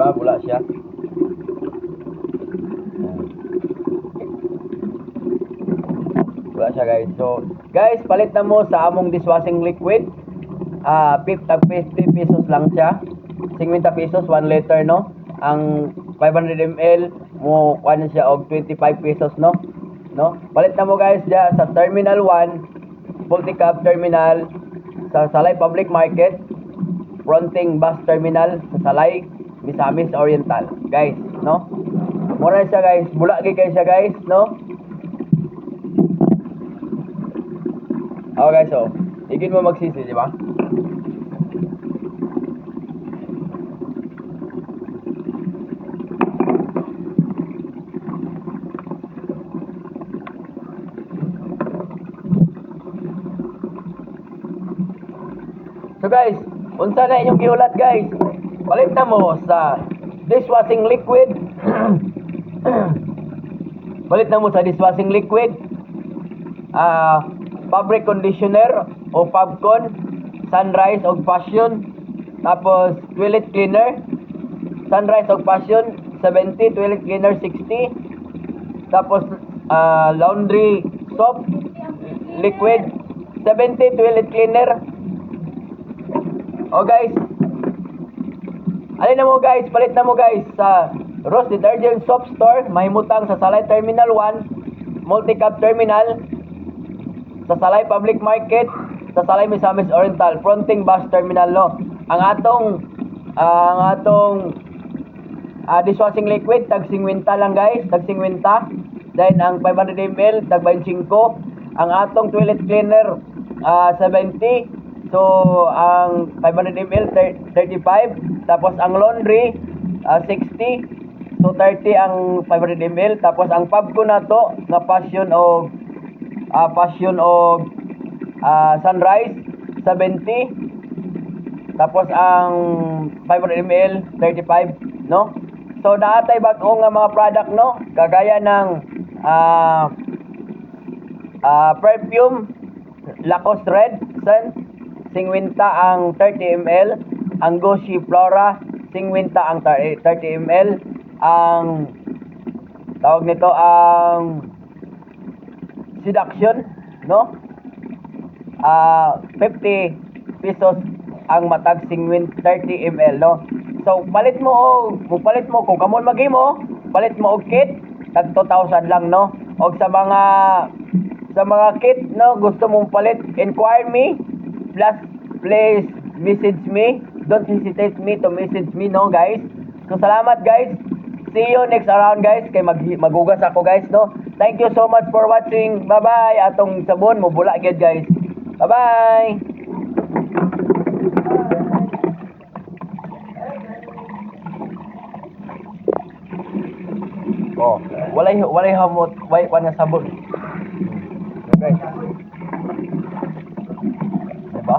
ba? Bula siya. Bula siya guys. So, guys, palit na mo sa among dishwashing liquid. 50 pesos lang siya. 50 pesos, 1 liter, no? Ang 500 ml mo kuan siya og 25 pesos, no? Palit na mo guys diya sa Terminal 1, Multicab Terminal sa Salay Public Market, fronting bus terminal sa Salay, Misamis Oriental, guys, no? Mura siya guys, bula gyud kay siya guys, no? Okay, so igin mo magsisi, di ba? So guys, unsa na inyong giulat guys? Palit na mo sa dishwashing liquid. Palit na mo sa dishwashing liquid. Fabric conditioner o Fabcon, Sunrise o Passion. Tapos toilet cleaner, Sunrise o Passion 70, toilet cleaner 60. Tapos laundry soap liquid 70, toilet cleaner. Oh guys, alin na mo guys, palit na mo guys sa Rose Detergent Soap Store, mahimutang sa Salay Terminal 1, Multicab Terminal, sa Salay Public Market, sa Salay Misamis Oriental, fronting bus terminal, no? Ang atong dishwashing liquid tag 50 lang guys, tag 50. Then ang 500 ml tag 25. Ang atong toilet cleaner 70. So, ang 500 ml, 35. Tapos, ang laundry, 60. So, 30 ang 500 ml. Tapos, ang Fabcon na to, na Passion o Sunrise, 70. Tapos, ang 500 ml, 35. No? So, naatay bago nga mga product, no? Kagaya ng perfume, Lacoste Red Scent, 50 ang 30 ml, ang Gucci Flora 50 ang 30 ml, ang tawag nito ang Seduction, no? 50 pesos ang matag 30 ml, no? So palit mo kung kamon maghimo, palit mo og kit tag 2,000 lang, no? Og sa mga kit, no, gusto mong palit, inquire me. Please message me. Don't hesitate me to message me, no guys. So salamat guys. See you next around guys. Kay magugas ako guys, no. Thank you so much for watching. Bye bye. Atong sabon mo bula gyud guys. Bye bye. Oh, walay hamot, way pa na sabon. Okay. Diba?